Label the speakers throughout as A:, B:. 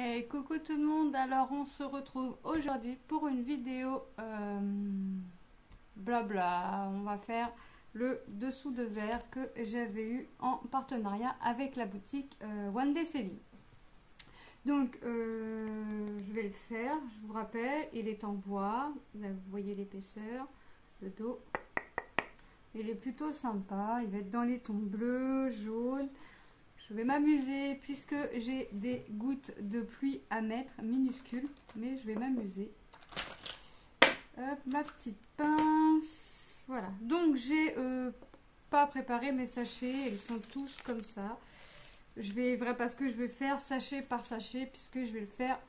A: Hey, coucou tout le monde, alors on se retrouve aujourd'hui pour une vidéo blabla. On va faire le dessous de verre que j'avais eu en partenariat avec la boutique One Day Selling. Donc je vais le faire, je vous rappelle, il est en bois, là, vous voyez l'épaisseur, le dos. Il est plutôt sympa, il va être dans les tons bleus, jaunes. Je vais m'amuser puisque j'ai des gouttes de pluie à mettre minuscules, mais je vais m'amuser. Hop, ma petite pince. Voilà. Donc j'ai pas préparé mes sachets, ils sont tous comme ça. Parce que je vais faire sachet par sachet puisque je vais le faire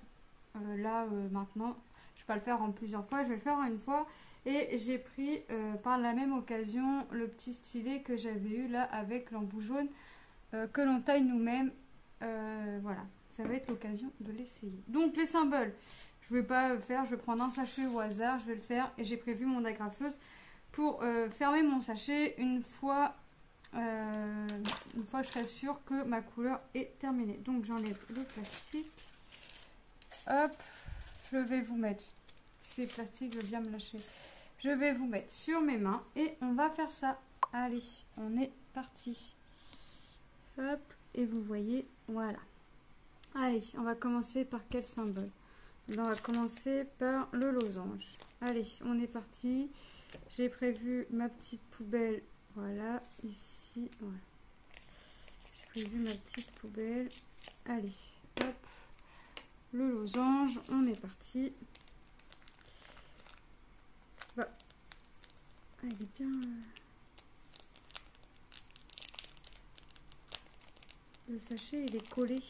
A: maintenant. Je vais pas le faire en plusieurs fois, je vais le faire en une fois. Et j'ai pris par la même occasion le petit stylet que j'avais eu là avec l'embout jaune. Que l'on taille nous-mêmes. Voilà, ça va être l'occasion de l'essayer. Donc les symboles, je vais pas faire, je vais prendre un sachet au hasard, je vais le faire et j'ai prévu mon agrafeuse pour fermer mon sachet une fois je serai sûre que ma couleur est terminée. Donc j'enlève le plastique. Hop, je vais vous mettre, ces plastiques, je veux bien me lâcher. Je vais vous mettre sur mes mains et on va faire ça. Allez, on est parti. Hop, et vous voyez, voilà. Allez, on va commencer par quel symbole? On va commencer par le losange. Allez, on est parti. J'ai prévu ma petite poubelle, voilà, ici, voilà. J'ai prévu ma petite poubelle. Allez, hop, le losange, on est parti. Bah, elle est bien... Le sachet, il est collé.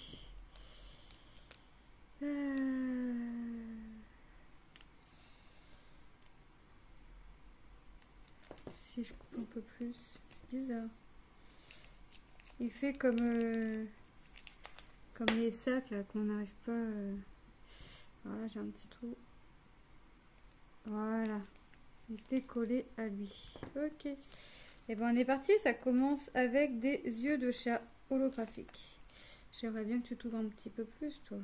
A: Si je coupe un peu plus, c'est bizarre. Il fait comme les sacs là qu'on n'arrive pas. Voilà, j'ai un petit trou. Voilà, il était collé à lui. Ok. Et ben on est parti. Ça commence avec des yeux de chat holographiques. J'aimerais bien que tu t'ouvres un petit peu plus, toi.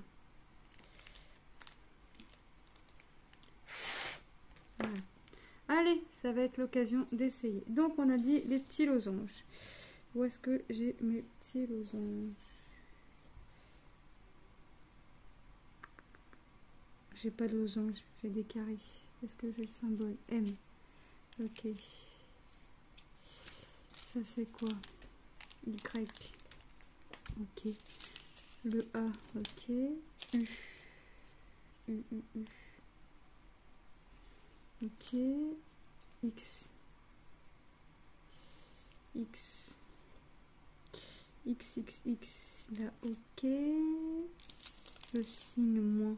A: Voilà. Allez, ça va être l'occasion d'essayer. Donc, on a dit les petits losanges. Où est-ce que j'ai mes petits losanges? J'ai pas de losange, j'ai des carrés. Est-ce que j'ai le symbole M? Ok. Ça, c'est quoi? Y. Ok. Le A, ok. U. U. Ok. X. X. Là, ok. Le signe moins.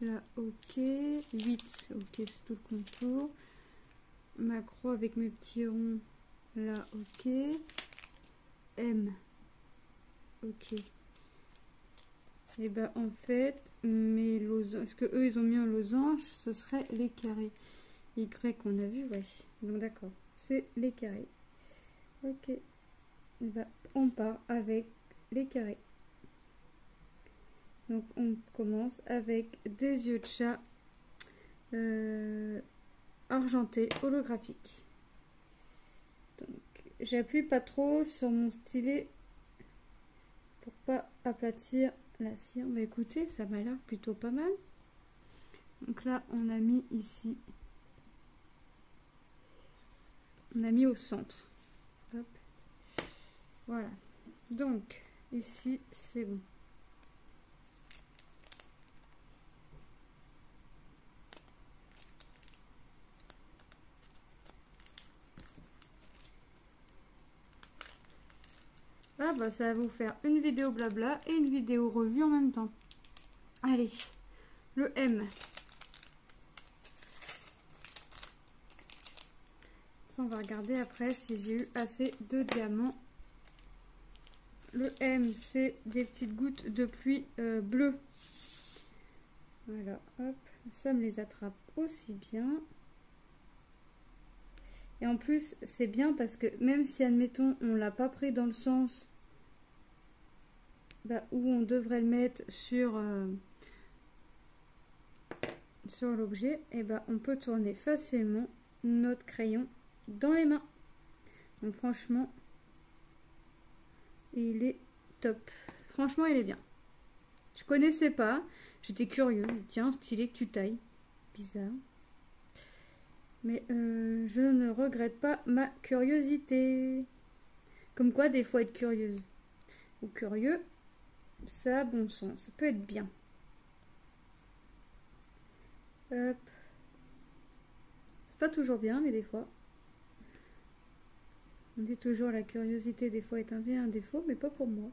A: Là, ok. 8. Ok, c'est tout le contour. Ma croix avec mes petits ronds. Là, ok. M. Ok. Et ben en fait, mes losanges, ce que eux ils ont mis en losange, ce serait les carrés. Y qu'on a vu, ouais. Donc d'accord, c'est les carrés. Ok. Et ben on part avec les carrés. Donc on commence avec des yeux de chat argentés holographiques. Donc j'appuie pas trop sur mon stylet pour pas aplatir la cire. Bah écoutez, ça m'a l'air plutôt pas mal. Donc là on a mis ici, on a mis au centre. Hop. Voilà, donc ici c'est bon. Ah bah ça va vous faire une vidéo blabla et une vidéo revue en même temps. Allez, le M. Ça, on va regarder après si j'ai eu assez de diamants. Le M, c'est des petites gouttes de pluie bleues. Voilà, hop, ça me les attrape aussi bien. Et en plus, c'est bien parce que même si, admettons, on l'a pas pris dans le sens où on devrait le mettre sur l'objet, et on peut tourner facilement notre crayon dans les mains. Donc franchement, il est top. Franchement, il est bien. Je connaissais pas. J'étais curieux. Tiens, stylé que tu tailles. Bizarre. Mais je ne regrette pas ma curiosité. Comme quoi, des fois, être curieuse ou curieux, ça a bon sens. Ça peut être bien. Hop. C'est pas toujours bien, mais des fois. On dit toujours la curiosité, des fois, est un défaut, mais pas pour moi.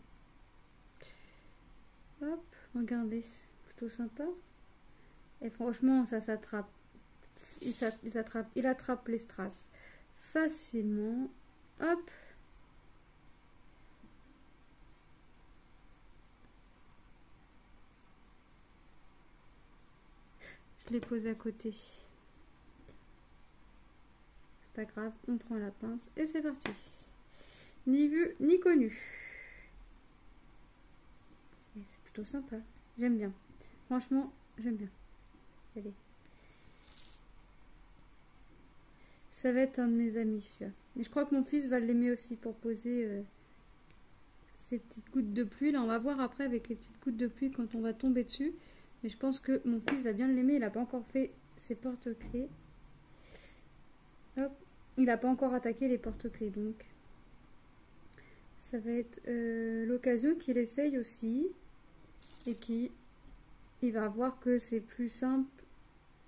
A: Hop, regardez. C'est plutôt sympa. Et franchement, ça s'attrape. Il attrape les strass facilement. Hop. Je l'ai posé à côté. C'est pas grave, on prend la pince et c'est parti. Ni vu ni connu. C'est plutôt sympa. J'aime bien. Franchement, j'aime bien. Allez. Ça va être un de mes amis, celui-là. Mais je crois que mon fils va l'aimer aussi pour poser ces petites gouttes de pluie. Là, on va voir après avec les petites gouttes de pluie quand on va tomber dessus. Mais je pense que mon fils va bien l'aimer. Il n'a pas encore fait ses porte-clés. Hop. Il n'a pas encore attaqué les porte-clés, donc ça va être l'occasion qu'il essaye aussi. Et il va voir que c'est plus simple.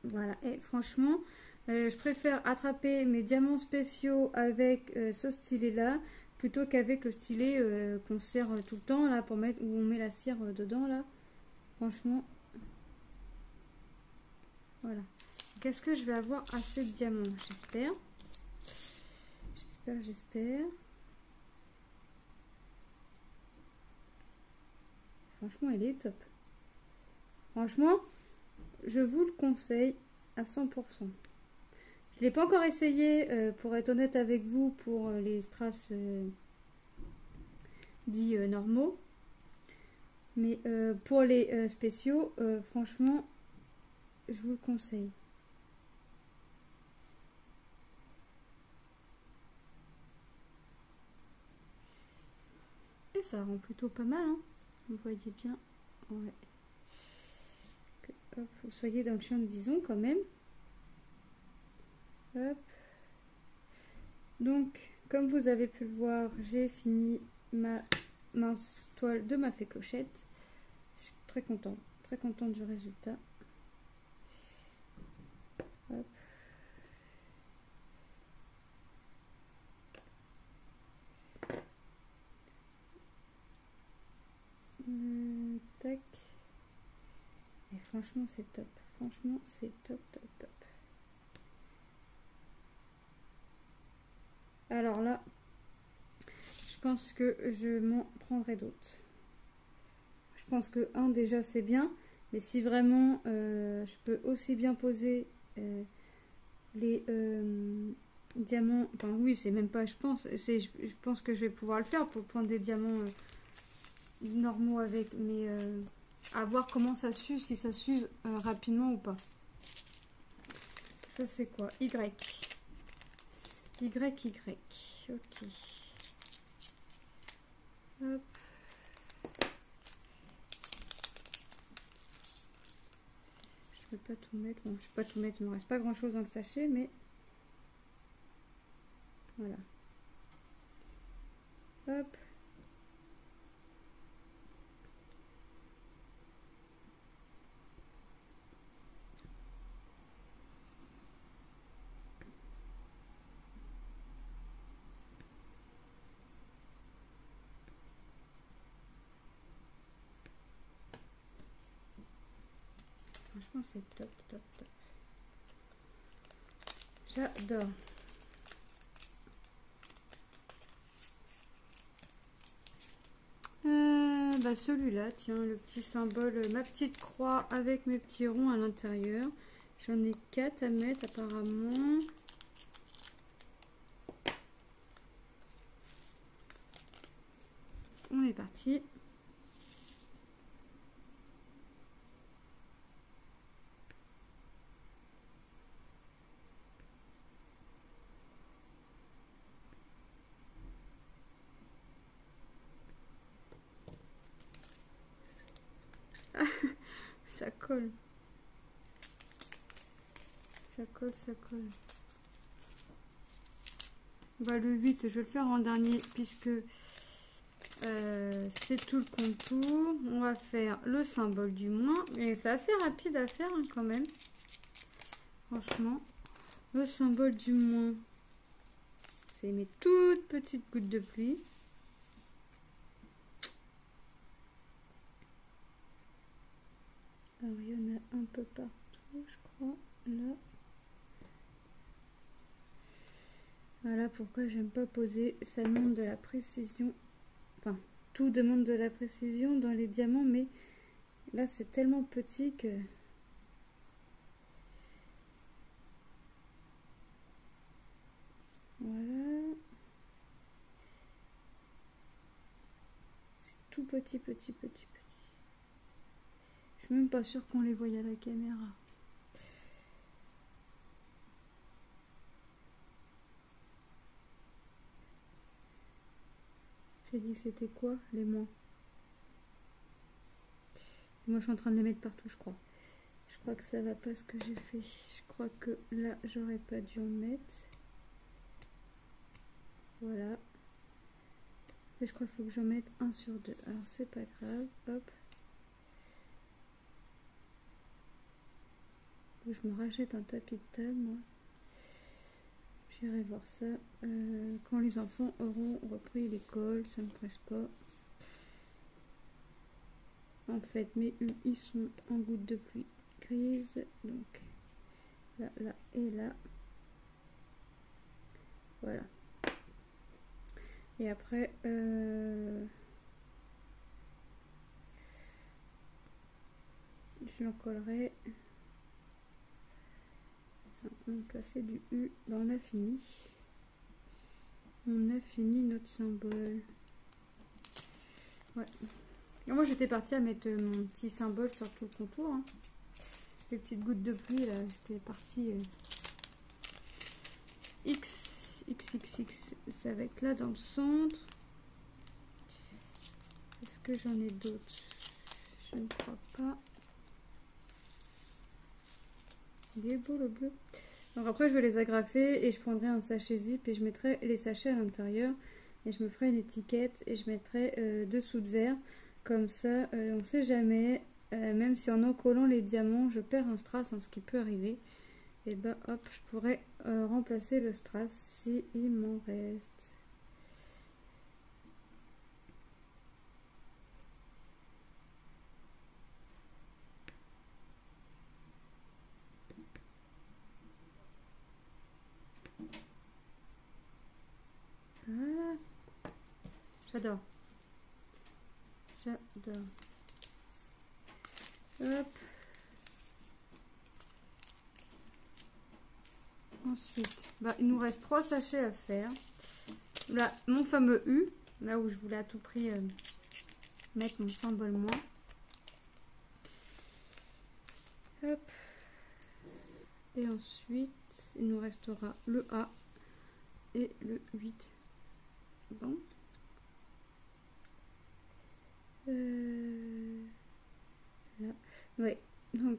A: Voilà. Et franchement, je préfère attraper mes diamants spéciaux avec ce stylet-là plutôt qu'avec le stylet qu'on sert tout le temps là pour mettre où on met la cire dedans là. Franchement, voilà. Qu'est-ce que je vais avoir assez de diamants? J'espère. J'espère. Franchement, elle est top. Franchement, je vous le conseille à 100%. Je ne l'ai pas encore essayé, pour être honnête avec vous, pour les strass dits normaux. Mais pour les spéciaux, franchement, je vous le conseille. Et ça rend plutôt pas mal, hein. Vous voyez bien. Ouais. Hop, vous soyez dans le champ de vision quand même. Hop. Donc, comme vous avez pu le voir, j'ai fini ma mince toile de ma fée clochette. Je suis très contente du résultat. Hop. Tac. Et franchement, c'est top. Franchement, c'est top. Alors là, je pense que je m'en prendrai d'autres. Je pense que un déjà c'est bien, mais si vraiment je peux aussi bien poser les diamants, enfin oui, c'est même pas je pense que je vais pouvoir le faire pour prendre des diamants normaux avec, mais à voir comment ça s'use, si ça s'use rapidement ou pas. Ça c'est quoi? Y. Ok. Hop. Je peux pas tout mettre. Bon, je peux pas tout mettre, il me reste pas grand chose dans le sachet, mais voilà. Hop. Franchement, c'est top. J'adore. Celui-là, tiens, le petit symbole, ma petite croix avec mes petits ronds à l'intérieur. J'en ai 4 à mettre apparemment. on est parti. Ah, ça colle. Ça colle, ça colle. Bah, le 8, je vais le faire en dernier puisque c'est tout le contour. On va faire le symbole du moins. Et c'est assez rapide à faire hein, quand même. Franchement. Le symbole du moins. C'est mes toutes petites gouttes de pluie. Alors, il y en a un peu partout, je crois. Là. Voilà pourquoi j'aime pas poser. Ça demande de la précision. Enfin, tout demande de la précision dans les diamants, mais là, c'est tellement petit que... Voilà. C'est tout petit, petit, petit, petit. Je suis même pas sûre qu'on les voit à la caméra. J'ai dit que c'était quoi les moins? Moi je suis en train de les mettre partout je crois. Je crois que ça va pas ce que j'ai fait. Je crois que là j'aurais pas dû en mettre. Voilà. Et je crois qu'il faut que j'en mette 1 sur 2. Alors c'est pas grave. Hop. Faut que je me rachète un tapis de table moi. J'irai voir ça quand les enfants auront repris l'école, ça me presse pas. En fait, mes U, ils sont en gouttes de pluie grises, donc là, là et là. Voilà. Et après, je l'encollerai. On va placer du U. Ben, on a fini. On a fini notre symbole. Ouais. Et moi j'étais partie à mettre mon petit symbole sur tout le contour. Hein. Les petites gouttes de pluie là, j'étais partie X, X, X, X. Ça va être là dans le centre. Est-ce que j'en ai d'autres? Je ne crois pas. Il est beau le bleu. Donc après je vais les agrafer et je prendrai un sachet zip et je mettrai les sachets à l'intérieur et je me ferai une étiquette et je mettrai dessous de verre comme ça on sait jamais même si en collant les diamants je perds un strass hein, ce qui peut arriver et ben hop je pourrais remplacer le strass si il m'en reste. Voilà. J'adore. J'adore. Hop. Ensuite, bah, il nous reste 3 sachets à faire. Là, mon fameux U, là où je voulais à tout prix mettre mon symbole moins. Hop. Et ensuite, il nous restera le A et le 8. Bon. Là. Ouais, donc.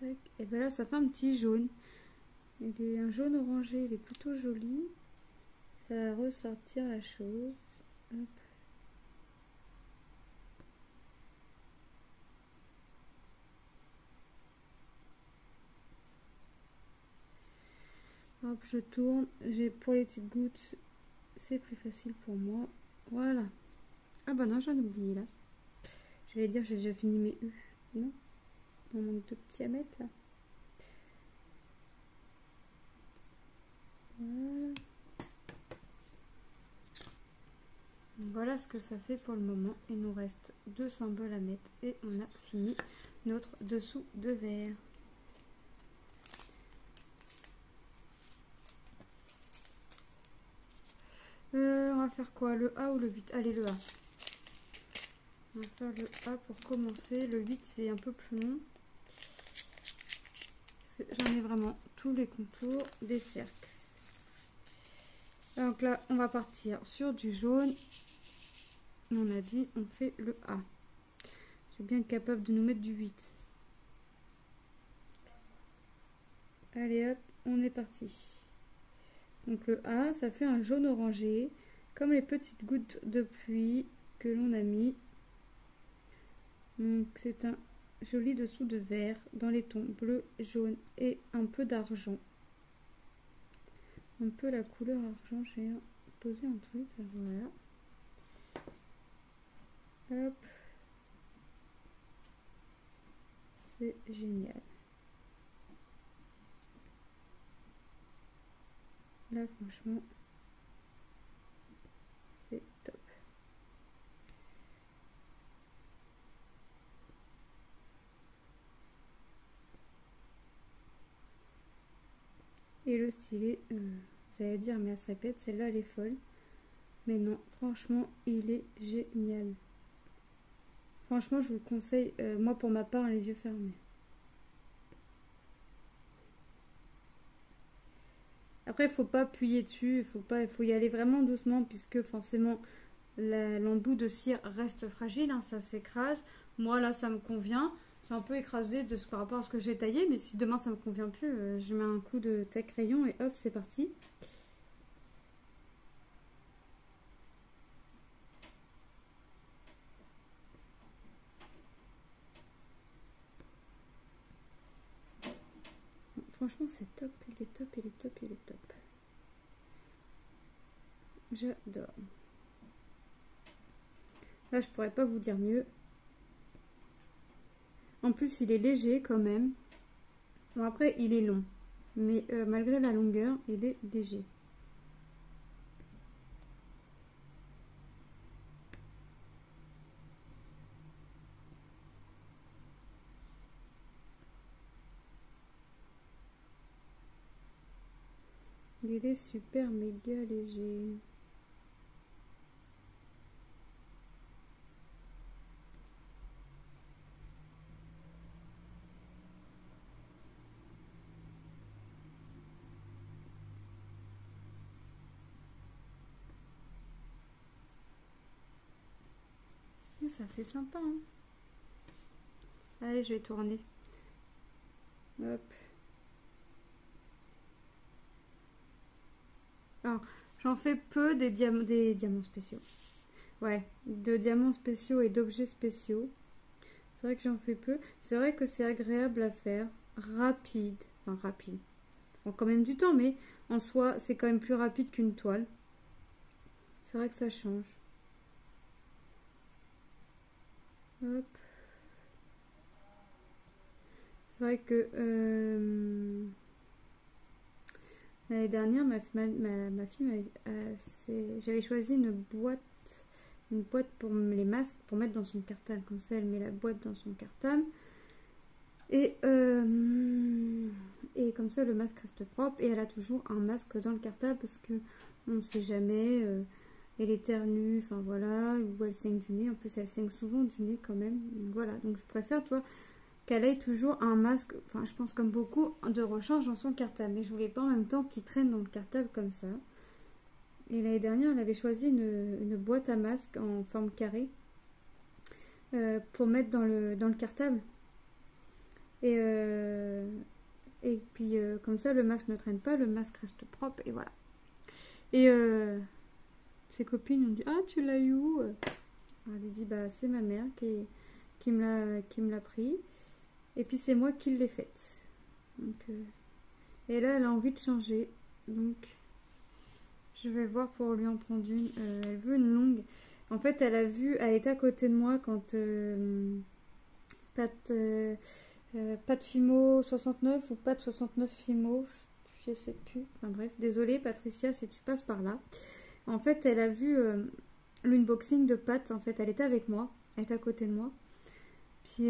A: Tac. Et ben là, ça fait un petit jaune. Il est un jaune orangé, il est plutôt joli. Ça va ressortir la chose. Hop. Hop, je tourne. J'ai pour les petites gouttes, c'est plus facile pour moi. Voilà. Ah bah non, j'en ai oublié là. J'allais dire, j'ai déjà fini mes U. Non, on manque 2 petits à mettre là. Voilà. Voilà ce que ça fait pour le moment. Il nous reste 2 symboles à mettre et on a fini notre dessous de verre. On va faire quoi? Le A ou le 8? Allez, le A. On va faire le A pour commencer. Le 8, c'est un peu plus long. Parce que j'en ai vraiment tous les contours des cercles. Donc là, on va partir sur du jaune. On a dit, on fait le A. Je vais bien être capable de nous mettre du 8. Allez hop, on est parti. Donc le A, ça fait un jaune orangé, comme les petites gouttes de pluie que l'on a mis. Donc c'est un joli dessous de vert dans les tons bleu, jaune et un peu d'argent. Un peu la couleur argent, j'ai posé un truc, voilà. Hop. C'est génial. Là, franchement, c'est top. Et le stylet, vous allez dire, mais elle se répète, celle-là, elle est folle. Mais non, franchement, il est génial. Franchement, je vous le conseille, moi, pour ma part, les yeux fermés. Après, il faut pas appuyer dessus, il faut y aller vraiment doucement, puisque forcément, l'embout de cire reste fragile, hein, ça s'écrase. Moi, là, ça me convient. C'est un peu écrasé par rapport à ce que j'ai taillé, mais si demain ça me convient plus, je mets un coup de taille crayon et hop, c'est parti. Franchement, c'est top, il est top, il est top, il est top. J'adore. Là, je pourrais pas vous dire mieux. En plus, il est léger quand même. Bon, après, il est long. Mais malgré la longueur, il est léger. Il est super méga léger. Ça fait sympa, hein. Allez, je vais tourner. Hop. Alors, j'en fais peu des diamants spéciaux. Ouais, de diamants spéciaux et d'objets spéciaux. C'est vrai que j'en fais peu. C'est vrai que c'est agréable à faire. Rapide. Enfin, rapide. Bon, quand même du temps, mais en soi, c'est quand même plus rapide qu'une toile. C'est vrai que ça change. Hop. C'est vrai que l'année dernière, ma fille, j'avais choisi une boîte pour les masques, pour mettre dans son cartable. Comme ça, elle met la boîte dans son cartable. Et comme ça, le masque reste propre. Et elle a toujours un masque dans le cartable parce que on ne sait jamais. Elle éternue, enfin voilà, ou elle saigne du nez. En plus, elle saigne souvent du nez quand même. Donc, voilà, donc je préfère, toi, qu'elle ait toujours un masque, enfin je pense comme beaucoup, de rechange dans son cartable. Mais je voulais pas en même temps qu'il traîne dans le cartable comme ça. Et l'année dernière, elle avait choisi une boîte à masque en forme carrée pour mettre dans le cartable. Et puis comme ça, le masque ne traîne pas, le masque reste propre et voilà. Et ses copines ont dit: ah, tu l'as eu où? Elle lui dit: bah c'est ma mère qui me l'a pris. Et puis c'est moi qui l'ai faite. Donc, et là, elle a envie de changer. Donc, je vais voir pour lui en prendre une. Elle veut une longue. En fait, elle était à côté de moi quand Pat Fimo 69 ou Pat 69 Fimo, je sais plus. Enfin bref, désolée Patricia si tu passes par là. En fait, elle a vu l'unboxing de Pat. En fait, elle était avec moi. Elle était à côté de moi. Puis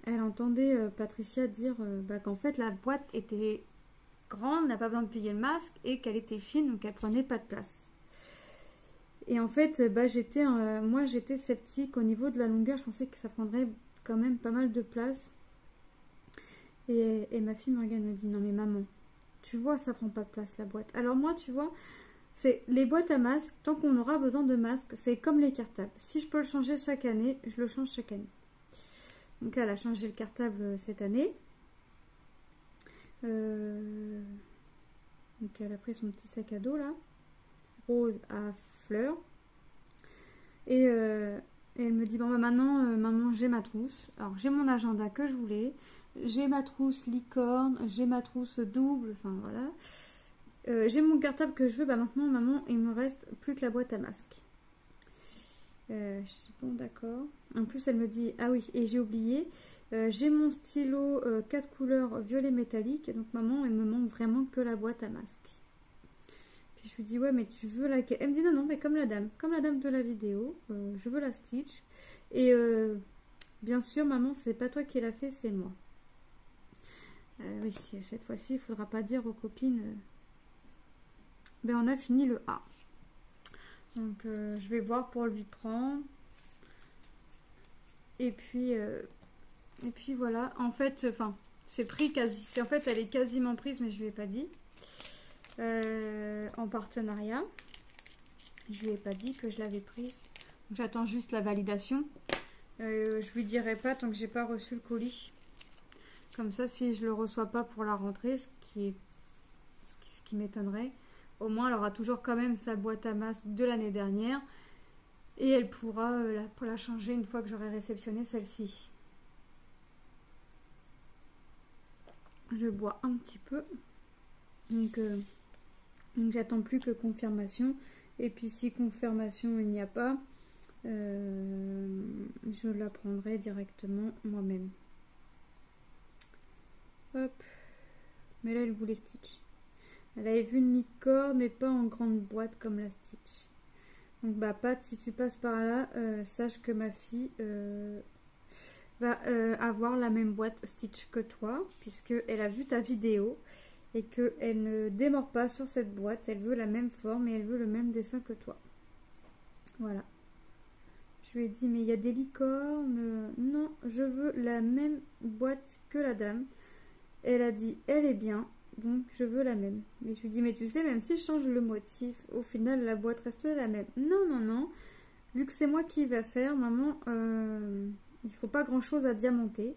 A: elle entendait Patricia dire qu'en fait la boîte était grande, n'a pas besoin de plier le masque et qu'elle était fine, donc elle prenait pas de place. Et en fait, bah, moi j'étais sceptique au niveau de la longueur. Je pensais que ça prendrait quand même pas mal de place. Et ma fille me regarde et me dit non mais maman, tu vois ça prend pas de place la boîte. Alors moi tu vois, c'est les boîtes à masques, tant qu'on aura besoin de masques, c'est comme les cartables. Si je peux le changer chaque année, je le change chaque année. Donc là elle a changé le cartable cette année. Donc elle a pris son petit sac à dos là, rose à fleurs. Et elle me dit bon bah maintenant maman j'ai ma trousse. Alors j'ai mon agenda que je voulais. J'ai ma trousse licorne, j'ai ma trousse double, enfin voilà. J'ai mon cartable que je veux, bah maintenant maman il me reste plus que la boîte à masques. Je dis bon d'accord. En plus elle me dit ah oui et j'ai oublié, j'ai mon stylo 4 couleurs violet métallique, donc maman il me manque vraiment que la boîte à masques. Puis je lui dis ouais mais tu veux laquelle? Elle me dit non non mais comme la dame de la vidéo, je veux la Stitch. Et bien sûr maman c'est pas toi qui l'a fait, c'est moi. Oui, cette fois-ci, il ne faudra pas dire aux copines. Ben, on a fini le A. Donc, je vais voir pour lui prendre. Et puis voilà. En fait, enfin, c'est pris quasi. En fait, elle est quasiment prise, mais je ne lui ai pas dit. En partenariat. Je lui ai pas dit que je l'avais prise. J'attends juste la validation. Je lui dirai pas tant que j'ai pas reçu le colis. Comme ça, si je le reçois pas pour la rentrée, ce qui m'étonnerait, au moins elle aura toujours quand même sa boîte à masques de l'année dernière et elle pourra la changer une fois que j'aurai réceptionné celle-ci. Je bois un petit peu. Donc j'attends plus que confirmation. Et puis si confirmation il n'y a pas, je la prendrai directement moi-même. Hop. Mais là, elle voulait Stitch. Elle avait vu une licorne, mais pas en grande boîte comme la Stitch. Donc, bah, Pat, si tu passes par là, sache que ma fille va avoir la même boîte Stitch que toi, puisqu'elle a vu ta vidéo et qu'elle ne démord pas sur cette boîte. Elle veut la même forme et elle veut le même dessin que toi. Voilà. Je lui ai dit, mais il y a des licornes. Non, je veux la même boîte que la dame. Elle a dit, elle est bien, donc je veux la même. Mais je lui dis, mais tu sais, même si je change le motif, au final, la boîte reste la même. Non, non, non. Vu que c'est moi qui va faire, maman, il faut pas grand-chose à diamanter.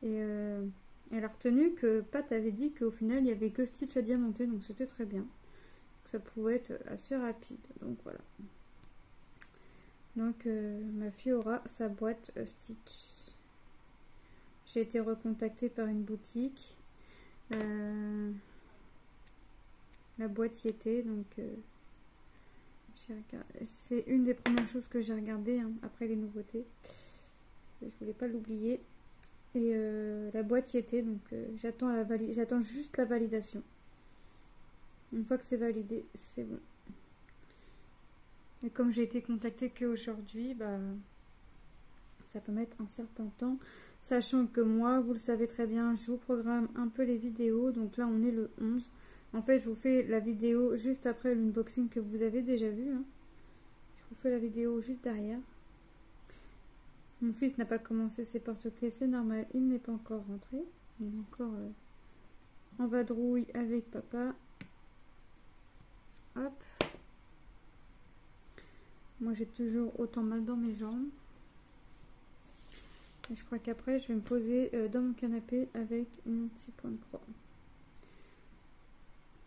A: Et elle a retenu que Pat avait dit qu'au final, il n'y avait que Stitch à diamanter, donc c'était très bien. Ça pouvait être assez rapide, donc voilà. Donc, ma fille aura sa boîte Stitch. J'ai été recontactée par une boutique. La boîte y était, donc c'est une des premières choses que j'ai regardées hein, après les nouveautés. Je voulais pas l'oublier. Et la boîte y était, donc j'attends juste la validation. Une fois que c'est validé, c'est bon. Et comme j'ai été contactée qu'aujourd'hui, bah, ça peut mettre un certain temps. Sachant que moi, vous le savez très bien, je vous programme un peu les vidéos. Donc là, on est le 11. En fait, je vous fais la vidéo juste après l'unboxing que vous avez déjà vu. Hein. Je vous fais la vidéo juste derrière. Mon fils n'a pas commencé ses porte-clés, c'est normal. Il n'est pas encore rentré. Il est encore en vadrouille avec papa. Hop. Moi, j'ai toujours autant mal dans mes jambes. Et je crois qu'après, je vais me poser dans mon canapé avec mon petit point de croix.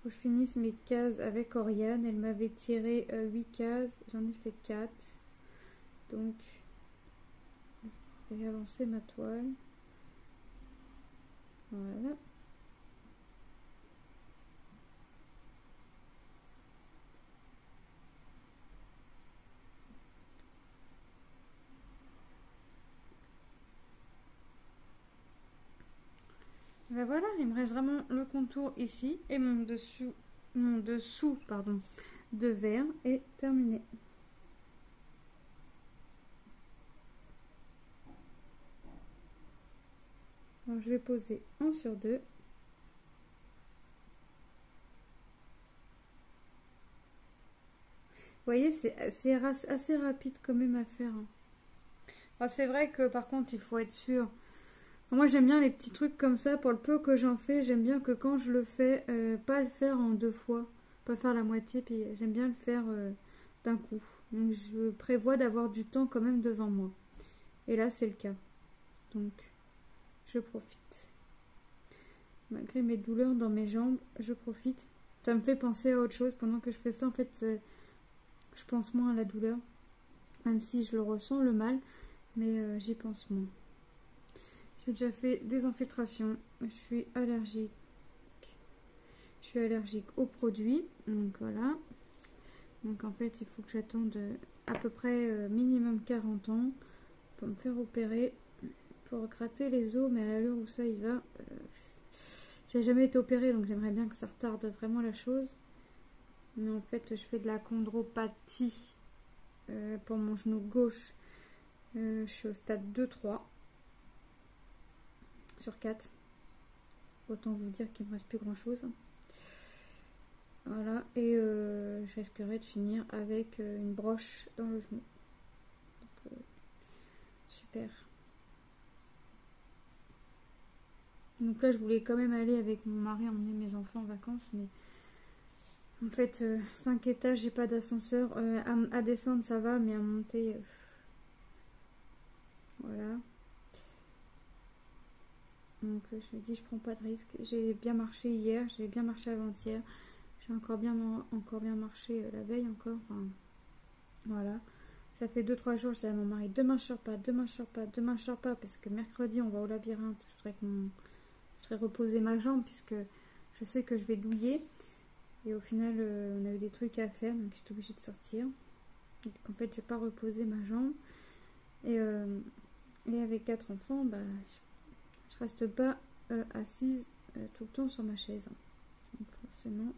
A: Faut que je finisse mes cases avec Oriane. Elle m'avait tiré 8 cases. J'en ai fait 4. Donc, je vais avancer ma toile. Voilà. Ben voilà, il me reste vraiment le contour ici et mon dessous pardon, de vert est terminé. Alors je vais poser 1 sur 2. voyez, c'est assez rapide quand même à faire. Alors, c'est vrai que par contre, il faut être sûr. Moi, j'aime bien les petits trucs comme ça. Pour le peu que j'en fais, j'aime bien que quand je le fais, pas le faire en 2 fois. Pas faire la moitié, puis j'aime bien le faire d'un coup. Donc, je prévois d'avoir du temps quand même devant moi. Et là, c'est le cas. Donc, je profite. Malgré mes douleurs dans mes jambes, je profite. Ça me fait penser à autre chose. Pendant que je fais ça, en fait, je pense moins à la douleur. Même si je le ressens, le mal. Mais j'y pense moins. J'ai déjà fait des infiltrations. Je suis allergique. Je suis allergique aux produits. Donc voilà. Donc en fait, il faut que j'attende à peu près minimum 40 ans pour me faire opérer. Pour gratter les os. Mais à l'allure où ça y va, j'ai jamais été opérée. Donc j'aimerais bien que ça retarde vraiment la chose. Mais en fait, je fais de la chondropathie pour mon genou gauche. Je suis au stade 2-3 sur 4. Autant vous dire qu'il me reste plus grand chose. Voilà, et je risquerais de finir avec une broche dans le genou. Donc, super. Donc là, je voulais quand même aller avec mon mari emmener mes enfants en vacances, mais en fait, 5 étages, j'ai pas d'ascenseur. À descendre, ça va, mais à monter, voilà. Donc je me dis, je prends pas de risque. J'ai bien marché hier, j'ai bien marché avant-hier. J'ai encore bien marché la veille encore. Enfin, voilà. Ça fait 2-3 jours, je dis à mon mari, demain je sors pas, demain je sors pas, demain je sors pas, parce que mercredi on va au labyrinthe. Je voudrais reposer ma jambe, puisque je sais que je vais douiller. Et au final, on a eu des trucs à faire, donc j'étais obligée de sortir. Donc en fait, j'ai pas reposé ma jambe. Et avec 4 enfants, bah, je reste pas assise tout le temps sur ma chaise. Donc forcément.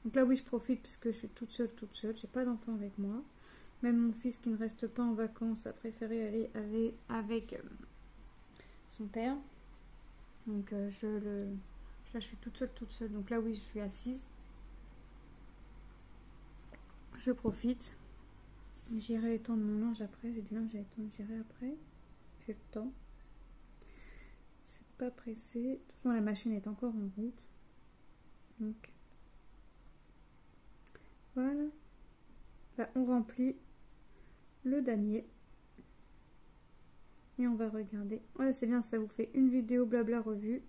A: Donc là, oui, je profite puisque je suis toute seule. J'ai pas d'enfant avec moi. Même mon fils qui ne reste pas en vacances a préféré aller avec son père. Donc là, je suis toute seule. Donc là, oui, je suis assise. Je profite. J'irai étendre mon linge après. J'ai du linge à étendre, j'irai après. J'ai le temps. C'est pas pressé. De toute façon, la machine est encore en route. Donc voilà. Là, on remplit le damier. Et on va regarder. Ouais, c'est bien, ça vous fait une vidéo blabla revue.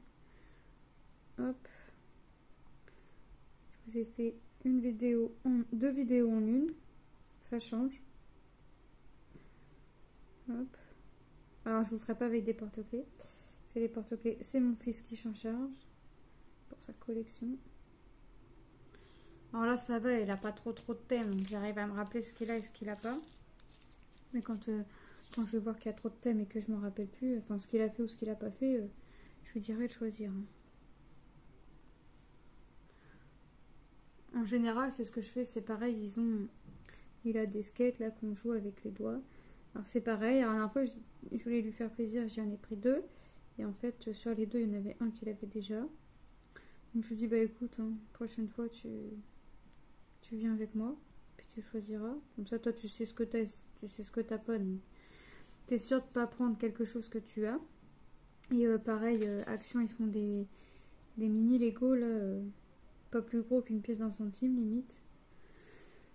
A: Hop. Je vous ai fait une vidéo, deux vidéos en une. Ça change. Hop. Alors, je vous ferai pas avec des porte-clés. C'est les porte-clés. C'est mon fils qui s'en charge pour sa collection. Alors là, ça va, il a pas trop de thèmes. Donc j'arrive à me rappeler ce qu'il a et ce qu'il a pas. Mais quand je vais voir qu'il y a trop de thèmes et que je m'en rappelle plus, enfin ce qu'il a fait ou ce qu'il a pas fait, je lui dirai de choisir. En général, c'est ce que je fais, c'est pareil, il a des skates là qu'on joue avec les doigts. Alors c'est pareil, la dernière fois je voulais lui faire plaisir, j'en ai pris 2. Et en fait, sur les 2, il y en avait un qu'il avait déjà. Donc je lui dis, bah écoute, prochaine fois tu viens avec moi, puis tu choisiras. Comme ça, toi tu sais ce que t'as, tu sais ce que t'as pas. T'es sûr de pas prendre quelque chose que tu as. Et pareil, Action, ils font des mini Lego là, pas plus gros qu'une pièce d'un centime limite,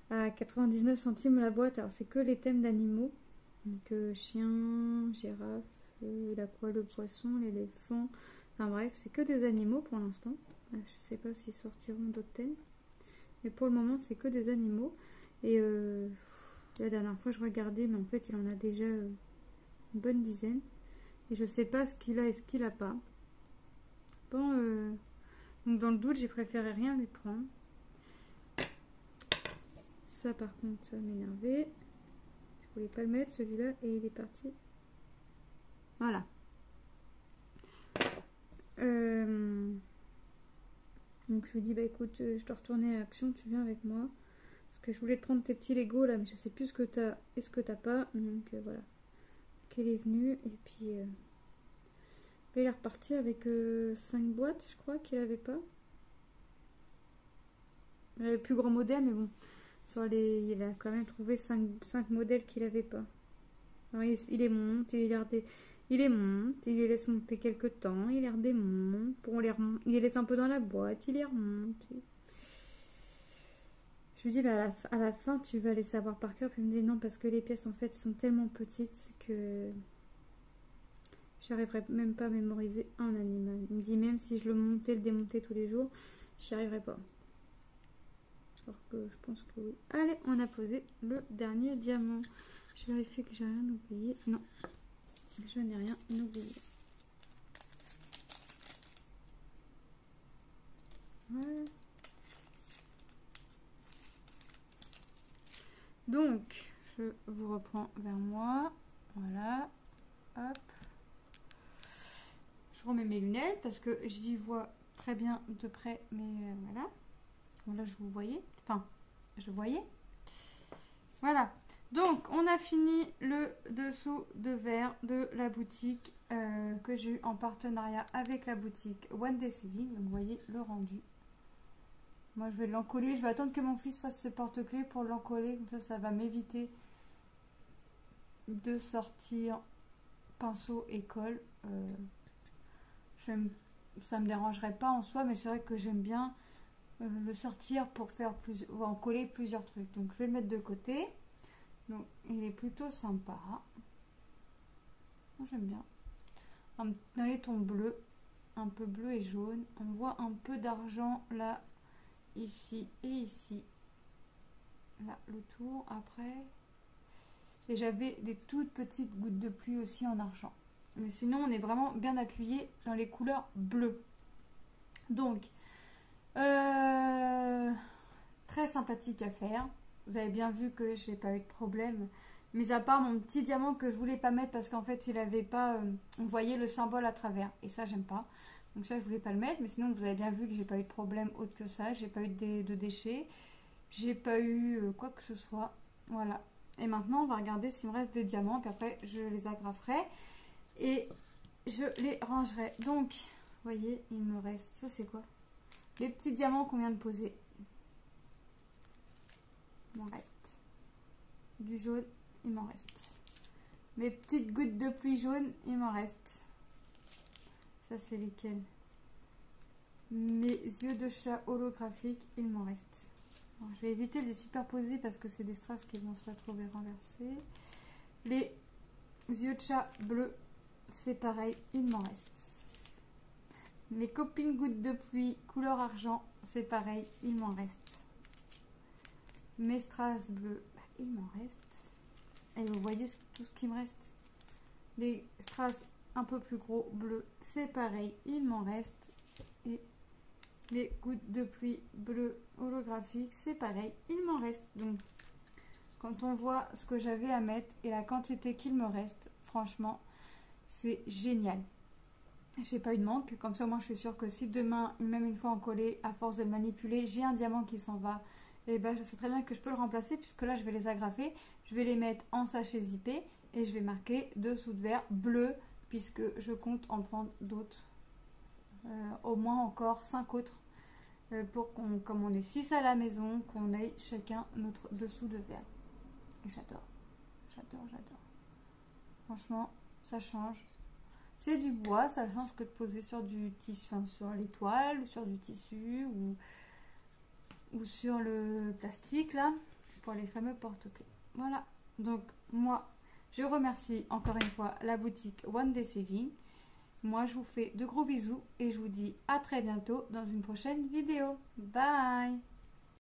A: à 99 centimes la boîte. Alors c'est que les thèmes d'animaux, donc chien, girafe, l'aqua, le poisson, l'éléphant, enfin bref, c'est que des animaux pour l'instant. Je sais pas s'ils sortiront d'autres thèmes, mais pour le moment c'est que des animaux. Et la dernière fois je regardais, mais en fait il en a déjà une bonne dizaine, et je sais pas ce qu'il a et ce qu'il a pas. Bon, donc dans le doute, j'ai préféré rien lui prendre. Ça par contre, ça m'énervait. Je voulais pas le mettre celui-là et il est parti. Voilà. Donc je lui dis, bah écoute, je dois retourner à Action, tu viens avec moi. Parce que je voulais te prendre tes petits Lego là, mais je sais plus ce que t'as et ce que t'as pas. Donc voilà. Qu'elle est venue et puis il est reparti avec 5 boîtes, je crois qu'il avait pas. Il avait plus grand modèle, mais bon. Il a quand même trouvé 5 modèles qu'il n'avait pas. Alors, il les monte, il les monte, il les laisse monter quelques temps, il les redémonte, il les laisse un peu dans la boîte, il les remonte. Je lui dis, bah, à la fin, tu vas les savoir par cœur. Puis il me dit, non, parce que les pièces, en fait, sont tellement petites que j'arriverai même pas à mémoriser un animal. Il me dit, même si je le montais, le démontais tous les jours, j'y arriverai pas. Alors que je pense que oui. Allez, on a posé le dernier diamant. Je vérifie que j'ai rien oublié. Non, je n'ai rien oublié. Voilà. Donc, je vous reprends vers moi. Voilà. Hop. Je remets mes lunettes parce que j'y vois très bien de près. Mais voilà. Bon, là, je vous voyais. Enfin, je voyais. Voilà. Donc, on a fini le dessous de verre de la boutique que j'ai eu en partenariat avec la boutique One Day Saving. Donc, vous voyez le rendu. Moi, je vais l'encoller. Je vais attendre que mon fils fasse ses porte-clés pour l'encoller. Comme ça va m'éviter de sortir pinceau et colle. Ça me dérangerait pas en soi, mais c'est vrai que j'aime bien le sortir pour faire en coller plusieurs trucs. Donc, je vais le mettre de côté. Donc, il est plutôt sympa. Moi, j'aime bien. Dans les tons bleus, un peu bleu et jaune. On voit un peu d'argent là, ici et ici. Là, le tour. Après. Et j'avais des toutes petites gouttes de pluie aussi en argent. Mais sinon, on est vraiment bien appuyé dans les couleurs bleues. Donc, très sympathique à faire. Vous avez bien vu que j'ai pas eu de problème. Mais à part mon petit diamant que je voulais pas mettre parce qu'en fait, il n'avait pas... on voyait le symbole à travers. Et ça, j'aime pas. Donc ça, je voulais pas le mettre. Mais sinon, vous avez bien vu que j'ai pas eu de problème autre que ça. J'ai pas eu de déchets. J'ai pas eu quoi que ce soit. Voilà. Et maintenant, on va regarder s'il me reste des diamants. Puis après, je les agraferai. Et je les rangerai. Donc, vous voyez, il me reste... Ça, c'est quoi? Les petits diamants qu'on vient de poser. Il m'en reste. Du jaune, il m'en reste. Mes petites gouttes de pluie jaune, il m'en reste. Ça, c'est lesquels? Mes yeux de chat holographiques, il m'en reste. Alors, je vais éviter de les superposer parce que c'est des strass qui vont se retrouver renversés. Les yeux de chat bleus, c'est pareil, il m'en reste. Mes copines gouttes de pluie couleur argent, c'est pareil, il m'en reste. Mes strass bleus, il m'en reste. Et vous voyez tout ce qui me reste. Les strass un peu plus gros bleus, c'est pareil, il m'en reste. Et les gouttes de pluie bleues holographiques, c'est pareil, il m'en reste. Donc, quand on voit ce que j'avais à mettre et la quantité qu'il me reste, franchement, c'est génial. J'ai pas eu de manque, comme ça moi je suis sûre que si demain, même une fois encollé, à force de le manipuler, j'ai un diamant qui s'en va, et ben je sais très bien que je peux le remplacer puisque là je vais les agrafer, je vais les mettre en sachet zippé et je vais marquer dessous de verre bleu puisque je compte en prendre d'autres, au moins encore 5 autres pour qu'on, comme on est 6 à la maison, qu'on ait chacun notre dessous de verre. Et j'adore, j'adore, j'adore. Franchement, ça change. C'est du bois, ça change que de poser sur du tissu, enfin, sur les toiles, sur du tissu ou sur le plastique là, pour les fameux porte-clés. Voilà, donc moi je remercie encore une fois la boutique One Day Saving. Moi je vous fais de gros bisous et je vous dis à très bientôt dans une prochaine vidéo. Bye!